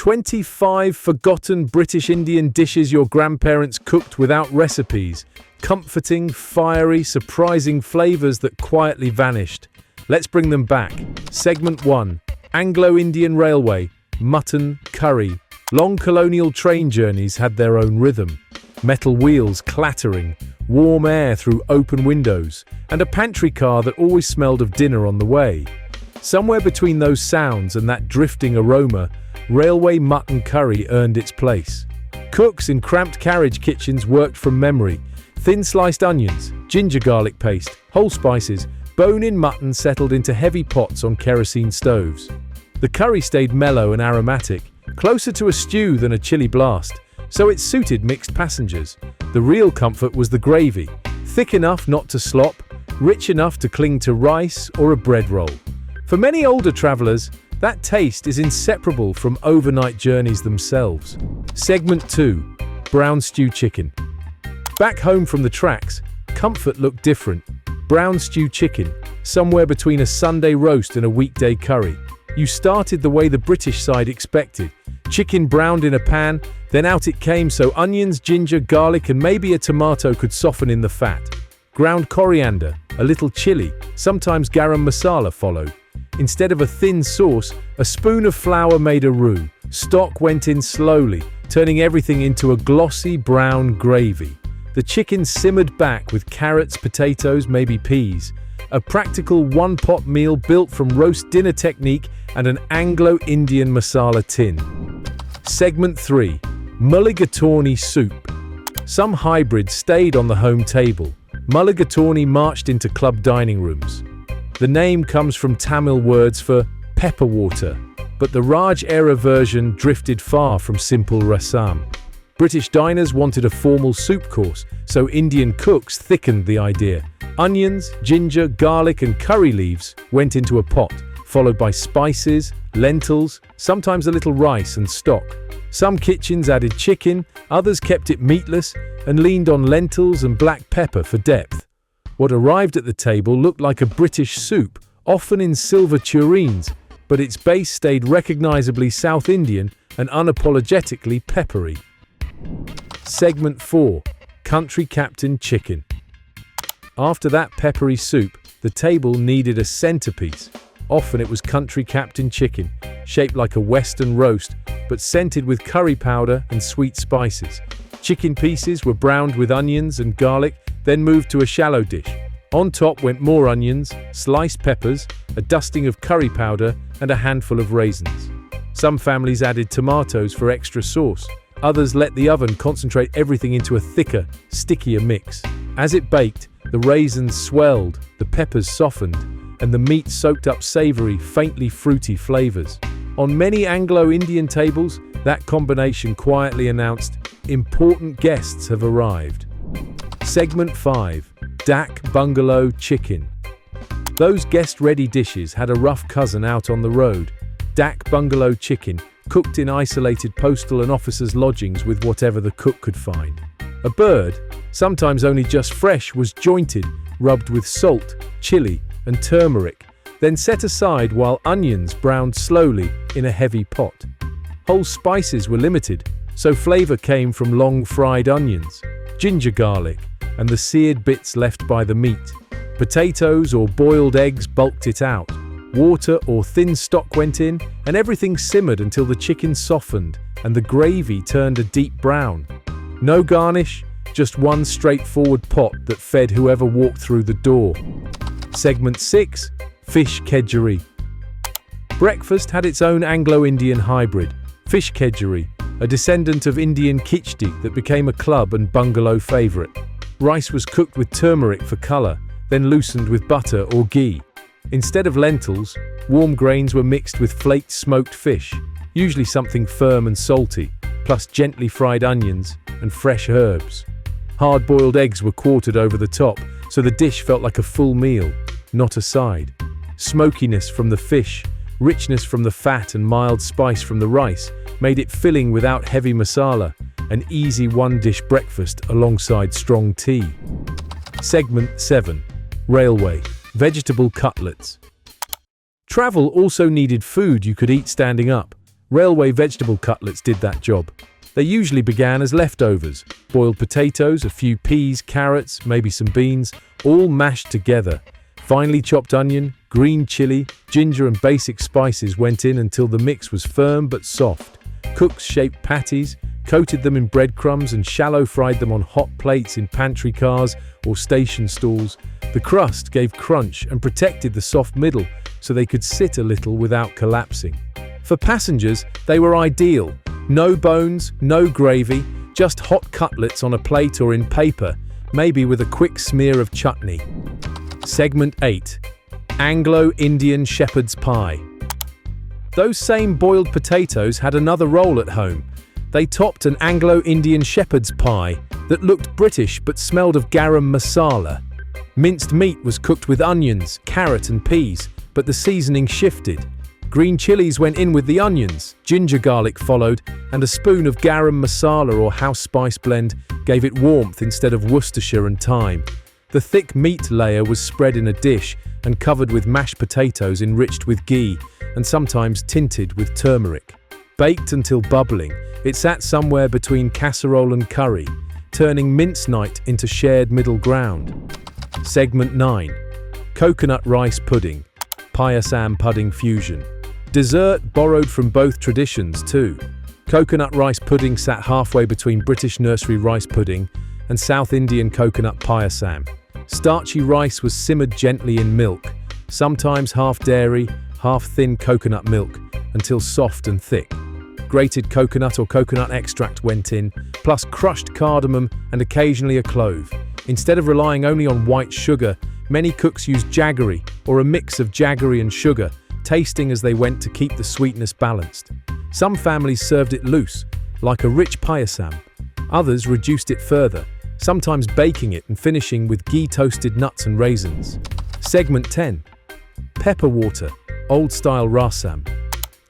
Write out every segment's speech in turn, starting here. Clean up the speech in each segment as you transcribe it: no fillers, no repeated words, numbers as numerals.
25 forgotten British Indian dishes your grandparents cooked without recipes. Comforting, fiery, surprising flavors that quietly vanished. Let's bring them back. Segment 1. Anglo-Indian Railway. Mutton, curry. Long colonial train journeys had their own rhythm. Metal wheels clattering, warm air through open windows, and a pantry car that always smelled of dinner on the way. Somewhere between those sounds and that drifting aroma, railway mutton curry earned its place. Cooks in cramped carriage kitchens worked from memory. Thin sliced onions, ginger garlic paste, whole spices, bone-in mutton settled into heavy pots on kerosene stoves. The curry stayed mellow and aromatic, closer to a stew than a chilli blast, so it suited mixed passengers. The real comfort was the gravy, thick enough not to slop, rich enough to cling to rice or a bread roll. For many older travelers, that taste is inseparable from overnight journeys themselves. Segment 2. Brown stew chicken. Back home from the tracks, comfort looked different. Brown stew chicken, somewhere between a Sunday roast and a weekday curry. You started the way the British side expected. Chicken browned in a pan, then out it came so onions, ginger, garlic and maybe a tomato could soften in the fat. Ground coriander, a little chili, sometimes garam masala followed. Instead of a thin sauce, a spoon of flour made a roux. Stock went in slowly, turning everything into a glossy brown gravy. The chicken simmered back with carrots, potatoes, maybe peas. A practical one-pot meal built from roast dinner technique and an Anglo-Indian masala tin. Segment 3. Mulligatawny soup. Some hybrids stayed on the home table. Mulligatawny marched into club dining rooms. The name comes from Tamil words for pepper water, but the Raj-era version drifted far from simple rasam. British diners wanted a formal soup course, so Indian cooks thickened the idea. Onions, ginger, garlic and curry leaves went into a pot, followed by spices, lentils, sometimes a little rice and stock. Some kitchens added chicken, others kept it meatless and leaned on lentils and black pepper for depth. What arrived at the table looked like a British soup, often in silver tureens, but its base stayed recognizably South Indian and unapologetically peppery. Segment 4. Country Captain Chicken. After that peppery soup, the table needed a centerpiece. Often it was Country Captain chicken, shaped like a western roast, but scented with curry powder and sweet spices. Chicken pieces were browned with onions and garlic, then moved to a shallow dish. On top went more onions, sliced peppers, a dusting of curry powder, and a handful of raisins. Some families added tomatoes for extra sauce. Others let the oven concentrate everything into a thicker, stickier mix. As it baked, the raisins swelled, the peppers softened, and the meat soaked up savory, faintly fruity flavors. On many Anglo-Indian tables, that combination quietly announced, "Important guests have arrived." Segment 5. Dak Bungalow Chicken. Those guest-ready dishes had a rough cousin out on the road. Dak Bungalow Chicken, cooked in isolated postal and officers' lodgings with whatever the cook could find. A bird, sometimes only just fresh, was jointed, rubbed with salt, chili, and turmeric, then set aside while onions browned slowly in a heavy pot. Whole spices were limited, so flavor came from long-fried onions, ginger garlic, and the seared bits left by the meat. Potatoes or boiled eggs bulked it out. Water or thin stock went in, and everything simmered until the chicken softened and the gravy turned a deep brown. No garnish, just one straightforward pot that fed whoever walked through the door. Segment 6. Fish kedgeree. Breakfast had its own Anglo-Indian hybrid, fish kedgeree, a descendant of Indian khichdi that became a club and bungalow favorite. Rice was cooked with turmeric for color, then loosened with butter or ghee. Instead of lentils, warm grains were mixed with flaked smoked fish, usually something firm and salty, plus gently fried onions and fresh herbs. Hard-boiled eggs were quartered over the top, so the dish felt like a full meal, not a side. Smokiness from the fish, richness from the fat and mild spice from the rice made it filling without heavy masala, an easy one-dish breakfast alongside strong tea. Segment 7. Railway. Vegetable cutlets. Travel also needed food you could eat standing up. Railway vegetable cutlets did that job. They usually began as leftovers: boiled potatoes, a few peas, carrots, maybe some beans, all mashed together. Finely chopped onion, green chili, ginger and basic spices went in until the mix was firm but soft. Cooks shaped patties, coated them in breadcrumbs and shallow fried them on hot plates in pantry cars or station stalls. The crust gave crunch and protected the soft middle so they could sit a little without collapsing. For passengers, they were ideal. No bones, no gravy, just hot cutlets on a plate or in paper, maybe with a quick smear of chutney. Segment 8. Anglo-Indian shepherd's pie. Those same boiled potatoes had another role at home. They topped an Anglo-Indian shepherd's pie that looked British but smelled of garam masala. Minced meat was cooked with onions, carrot and peas, but the seasoning shifted. Green chilies went in with the onions, ginger garlic followed, and a spoon of garam masala or house spice blend gave it warmth instead of Worcestershire and thyme. The thick meat layer was spread in a dish and covered with mashed potatoes enriched with ghee and sometimes tinted with turmeric. Baked until bubbling, it sat somewhere between casserole and curry, turning mince night into shared middle ground. Segment 9. Coconut rice pudding. Payasam pudding fusion. Dessert borrowed from both traditions too. Coconut rice pudding sat halfway between British nursery rice pudding and South Indian coconut payasam. Starchy rice was simmered gently in milk, sometimes half dairy, half thin coconut milk, until soft and thick. Grated coconut or coconut extract went in, plus crushed cardamom and occasionally a clove. Instead of relying only on white sugar, many cooks used jaggery or a mix of jaggery and sugar, tasting as they went to keep the sweetness balanced. Some families served it loose, like a rich payasam. Others reduced it further, sometimes baking it and finishing with ghee-toasted nuts and raisins. Segment 10. Pepper water, old-style rasam.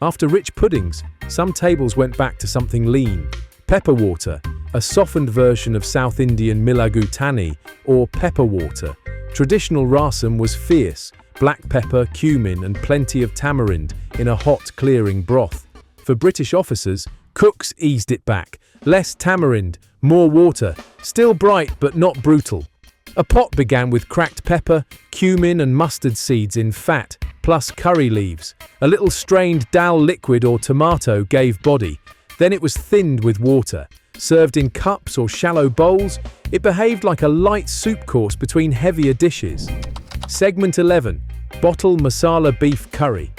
After rich puddings, some tables went back to something lean. Pepper water, a softened version of South Indian milagu tani or pepper water. Traditional rasam was fierce, black pepper, cumin and plenty of tamarind in a hot, clearing broth. For British officers, cooks eased it back. Less tamarind, more water, still bright but not brutal. A pot began with cracked pepper, cumin and mustard seeds in fat, plus curry leaves. A little strained dal liquid or tomato gave body. Then it was thinned with water. Served in cups or shallow bowls, it behaved like a light soup course between heavier dishes. Segment 11. Bottle masala beef curry.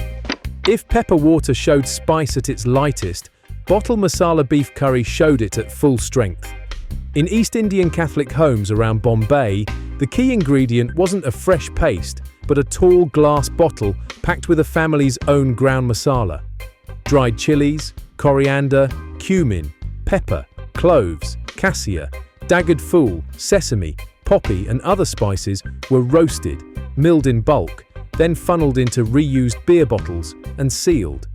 If pepper water showed spice at its lightest, bottle masala beef curry showed it at full strength. In East Indian Catholic homes around Bombay, the key ingredient wasn't a fresh paste, but a tall glass bottle packed with a family's own ground masala. Dried chilies, coriander, cumin, pepper, cloves, cassia, daggered fool, sesame, poppy and other spices were roasted, milled in bulk, then funneled into reused beer bottles and sealed.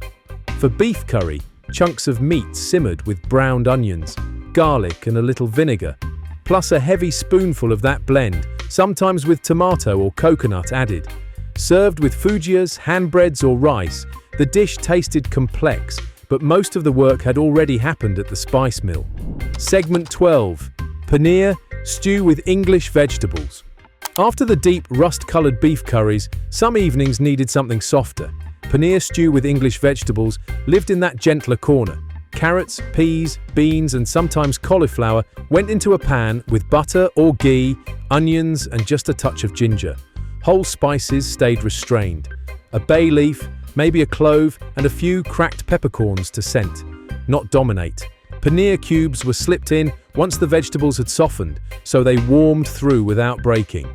For beef curry, chunks of meat simmered with browned onions, garlic and a little vinegar, plus a heavy spoonful of that blend, sometimes with tomato or coconut added. Served with fujias, handbreads or rice, the dish tasted complex, but most of the work had already happened at the spice mill. Segment 12. Paneer, stew with English vegetables. After the deep, rust-colored beef curries, some evenings needed something softer. Paneer stew with English vegetables lived in that gentler corner. Carrots, peas, beans and sometimes cauliflower went into a pan with butter or ghee, onions and just a touch of ginger. Whole spices stayed restrained. A bay leaf, maybe a clove and a few cracked peppercorns to scent, not dominate. Paneer cubes were slipped in once the vegetables had softened, so they warmed through without breaking.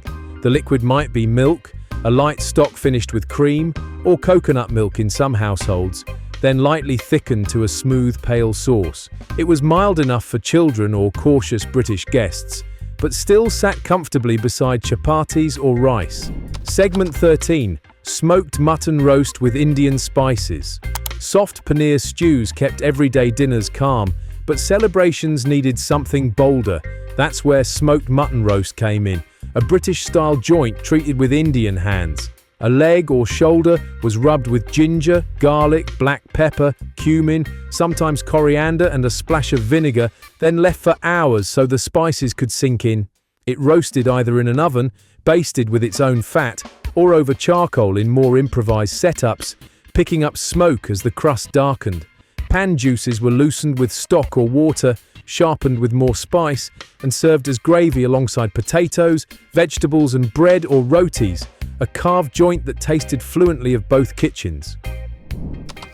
The liquid might be milk, a light stock finished with cream, or coconut milk in some households, then lightly thickened to a smooth, pale sauce. It was mild enough for children or cautious British guests, but still sat comfortably beside chapatis or rice. Segment 13. Smoked mutton roast with Indian spices. Soft paneer stews kept everyday dinners calm, but celebrations needed something bolder. That's where smoked mutton roast came in, a British-style joint treated with Indian hands. A leg or shoulder was rubbed with ginger, garlic, black pepper, cumin, sometimes coriander and a splash of vinegar, then left for hours so the spices could sink in. It roasted either in an oven, basted with its own fat, or over charcoal in more improvised setups, picking up smoke as the crust darkened. Pan juices were loosened with stock or water, sharpened with more spice, and served as gravy alongside potatoes, vegetables and bread or rotis, a carved joint that tasted fluently of both kitchens.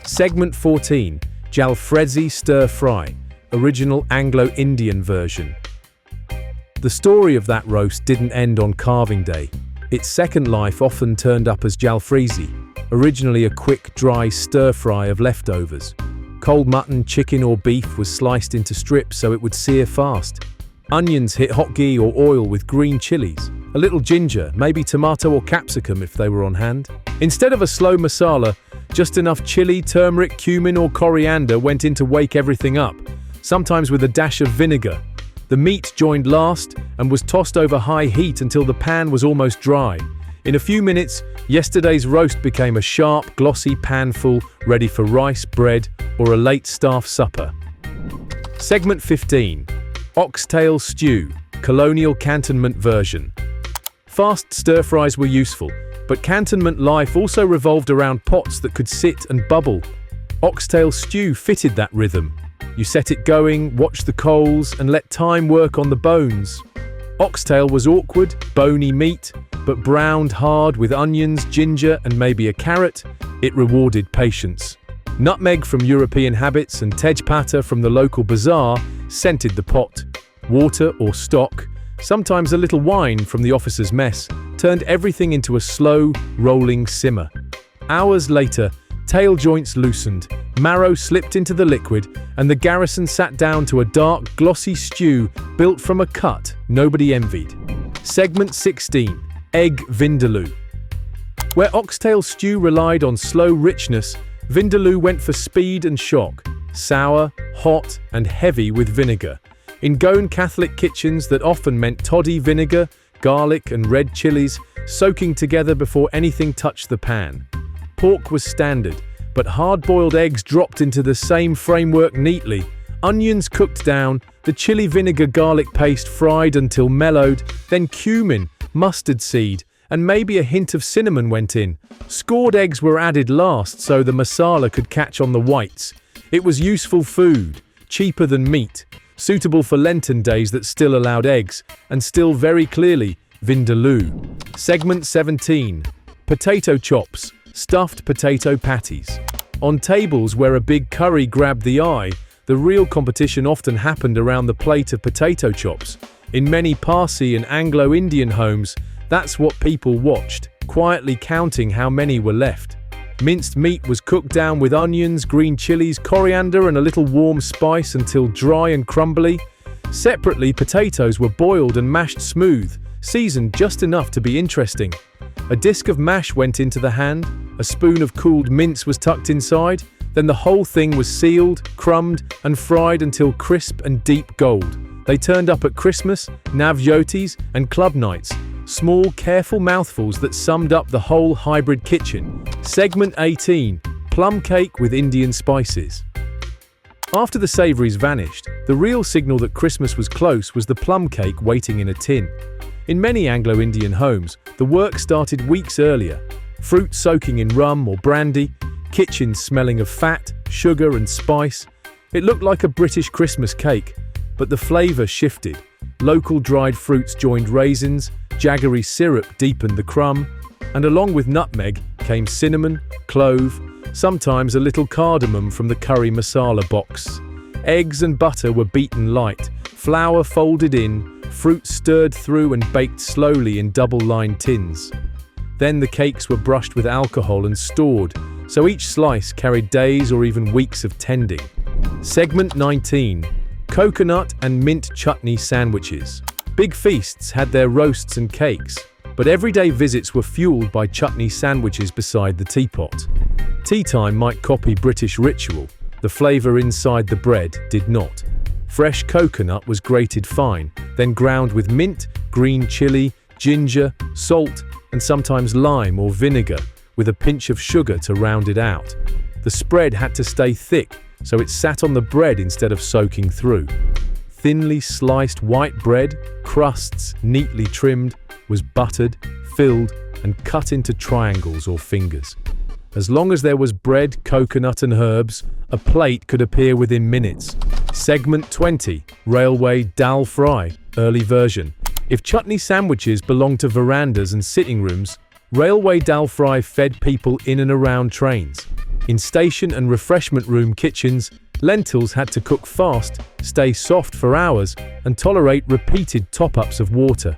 Segment 14. Jalfrezi Stir Fry, original Anglo-Indian version. The story of that roast didn't end on carving day. Its second life often turned up as jalfrezi, originally a quick, dry stir-fry of leftovers. Cold mutton, chicken or beef was sliced into strips so it would sear fast. Onions hit hot ghee or oil with green chilies. A little ginger, maybe tomato or capsicum if they were on hand. Instead of a slow masala, just enough chili, turmeric, cumin or coriander went in to wake everything up, sometimes with a dash of vinegar. The meat joined last and was tossed over high heat until the pan was almost dry. In a few minutes, yesterday's roast became a sharp, glossy panful ready for rice, bread, or a late staff supper. Segment 15. Oxtail Stew, colonial cantonment version. Fast stir-fries were useful, but cantonment life also revolved around pots that could sit and bubble. Oxtail stew fitted that rhythm. You set it going, watch the coals, and let time work on the bones. Oxtail was awkward, bony meat, but browned hard with onions, ginger, and maybe a carrot. It rewarded patience. Nutmeg from European habits and tejpata from the local bazaar scented the pot. Water or stock, sometimes a little wine from the officer's mess, turned everything into a slow, rolling simmer. Hours later, tail joints loosened, marrow slipped into the liquid, and the garrison sat down to a dark, glossy stew built from a cut nobody envied. Segment 16. Egg Vindaloo. Where oxtail stew relied on slow richness, Vindaloo went for speed and shock, sour, hot, and heavy with vinegar. In Goan Catholic kitchens, that often meant toddy vinegar, garlic, and red chilies soaking together before anything touched the pan. Pork was standard, but hard-boiled eggs dropped into the same framework neatly. Onions cooked down, the chili vinegar garlic paste fried until mellowed, then cumin, mustard seed, and maybe a hint of cinnamon went in. Scored eggs were added last so the masala could catch on the whites. It was useful food, cheaper than meat, suitable for Lenten days that still allowed eggs, and still very clearly, Vindaloo. Segment 17. Potato chops, stuffed potato patties. On tables where a big curry grabbed the eye, the real competition often happened around the plate of potato chops. In many Parsi and Anglo-Indian homes, that's what people watched, quietly counting how many were left. Minced meat was cooked down with onions, green chilies, coriander, and a little warm spice until dry and crumbly. Separately, potatoes were boiled and mashed smooth, seasoned just enough to be interesting. A disc of mash went into the hand, a spoon of cooled mince was tucked inside, then the whole thing was sealed, crumbed, and fried until crisp and deep gold. They turned up at Christmas, Navjotis, and club nights. Small, careful mouthfuls that summed up the whole hybrid kitchen. Segment 18. Plum cake with Indian spices. After the savouries vanished, the real signal that Christmas was close was the plum cake waiting in a tin. In many Anglo-Indian homes, the work started weeks earlier. Fruit soaking in rum or brandy, kitchens smelling of fat, sugar and spice. It looked like a British Christmas cake, but the flavour shifted. Local dried fruits joined raisins, jaggery syrup deepened the crumb, and along with nutmeg came cinnamon, clove, sometimes a little cardamom from the curry masala box. Eggs and butter were beaten light, flour folded in, fruit stirred through and baked slowly in double-lined tins. Then the cakes were brushed with alcohol and stored, so each slice carried days or even weeks of tending. Segment 19. Coconut and mint chutney sandwiches. Big feasts had their roasts and cakes, but everyday visits were fueled by chutney sandwiches beside the teapot. Tea time might copy British ritual, the flavour inside the bread did not. Fresh coconut was grated fine, then ground with mint, green chili, ginger, salt, and sometimes lime or vinegar, with a pinch of sugar to round it out. The spread had to stay thick, so it sat on the bread instead of soaking through. Thinly sliced white bread, crusts neatly trimmed, was buttered, filled, and cut into triangles or fingers. As long as there was bread, coconut, and herbs, a plate could appear within minutes. Segment 20. Railway dal fry, early version. If chutney sandwiches belonged to verandas and sitting rooms, railway dal fry fed people in and around trains. In station and refreshment room kitchens, lentils had to cook fast, stay soft for hours, and tolerate repeated top-ups of water.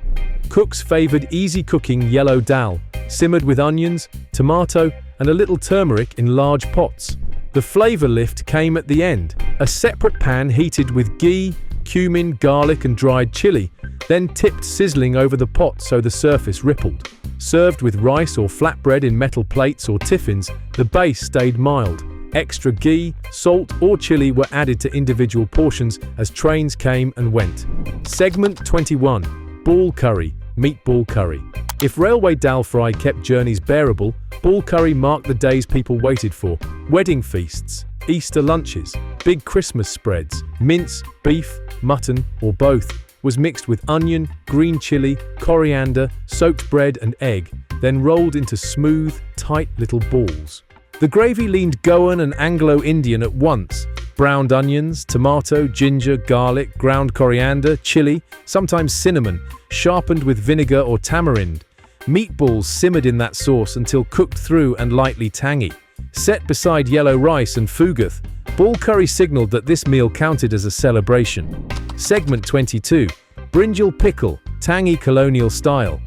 Cooks favored easy-cooking yellow dal, simmered with onions, tomato, and a little turmeric in large pots. The flavor lift came at the end, a separate pan heated with ghee, cumin, garlic, and dried chili, then tipped sizzling over the pot so the surface rippled. Served with rice or flatbread in metal plates or tiffins, the base stayed mild. Extra ghee, salt, or chili were added to individual portions as trains came and went. Segment 21. Ball curry, meatball curry. If railway dal fry kept journeys bearable, ball curry marked the days people waited for. Wedding feasts, Easter lunches, big Christmas spreads, mince, beef, mutton, or both, was mixed with onion, green chili, coriander, soaked bread and egg, then rolled into smooth, tight little balls. The gravy leaned Goan and Anglo-Indian at once. Browned onions, tomato, ginger, garlic, ground coriander, chili, sometimes cinnamon, sharpened with vinegar or tamarind. Meatballs simmered in that sauce until cooked through and lightly tangy. Set beside yellow rice and fugath, ball curry signaled that this meal counted as a celebration. Segment 22. Brinjal pickle, tangy colonial style.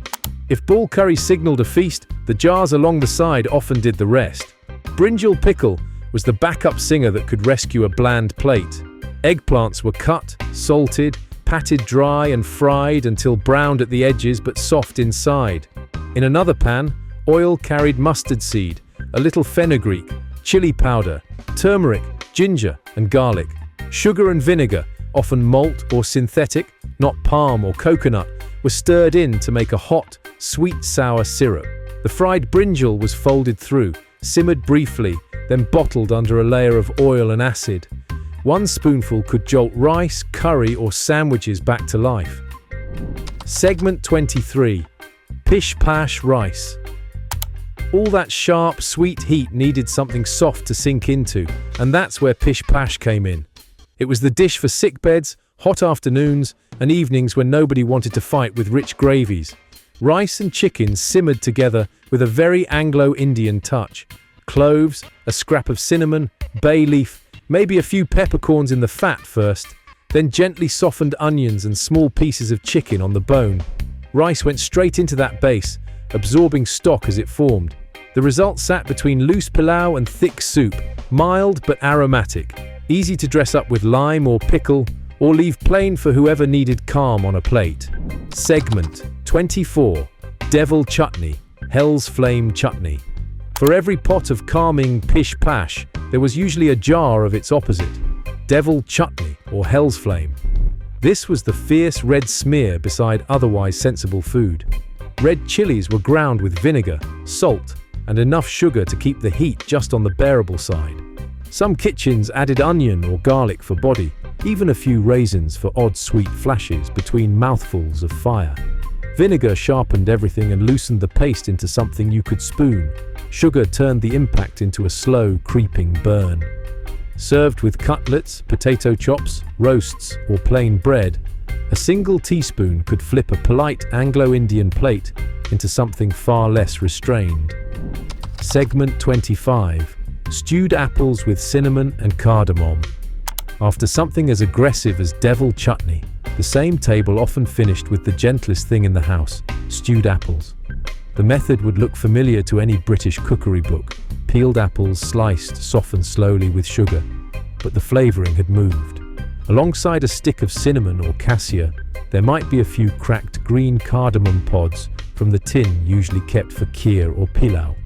If ball curry signaled a feast, the jars along the side often did the rest. Brinjal pickle was the backup singer that could rescue a bland plate. Eggplants were cut, salted, patted dry and fried until browned at the edges but soft inside. In another pan, oil carried mustard seed, a little fenugreek, chili powder, turmeric, ginger, and garlic. Sugar and vinegar, often malt or synthetic, not palm or coconut, were stirred in to make a hot, sweet sour syrup. The fried brinjal was folded through, simmered briefly, then bottled under a layer of oil and acid. One spoonful could jolt rice, curry, or sandwiches back to life. Segment 23. Pish-pash rice. All that sharp, sweet heat needed something soft to sink into, and that's where pish-pash came in. It was the dish for sickbeds, hot afternoons, and evenings when nobody wanted to fight with rich gravies. Rice and chicken simmered together with a very Anglo-Indian touch. Cloves, a scrap of cinnamon, bay leaf, maybe a few peppercorns in the fat first, then gently softened onions and small pieces of chicken on the bone. Rice went straight into that base, absorbing stock as it formed. The result sat between loose pilau and thick soup, mild but aromatic, easy to dress up with lime or pickle, or leave plain for whoever needed calm on a plate. Segment 24. Devil chutney, hell's flame chutney. For every pot of calming pish-pash, there was usually a jar of its opposite, devil chutney or hell's flame. This was the fierce red smear beside otherwise sensible food. Red chilies were ground with vinegar, salt, and enough sugar to keep the heat just on the bearable side. Some kitchens added onion or garlic for body, even a few raisins for odd sweet flashes between mouthfuls of fire. Vinegar sharpened everything and loosened the paste into something you could spoon. Sugar turned the impact into a slow, creeping burn. Served with cutlets, potato chops, roasts, or plain bread, a single teaspoon could flip a polite Anglo-Indian plate into something far less restrained. Segment 25. Stewed apples with cinnamon and cardamom. After something as aggressive as devil chutney, the same table often finished with the gentlest thing in the house, stewed apples. The method would look familiar to any British cookery book. Peeled apples sliced, softened slowly with sugar, but the flavouring had moved. Alongside a stick of cinnamon or cassia, there might be a few cracked green cardamom pods from the tin usually kept for kheer or pilau.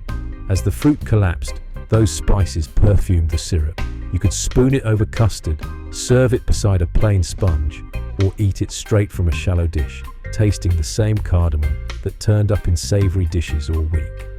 As the fruit collapsed, those spices perfumed the syrup. You could spoon it over custard, serve it beside a plain sponge, or eat it straight from a shallow dish, tasting the same cardamom, that turned up in savory dishes all week.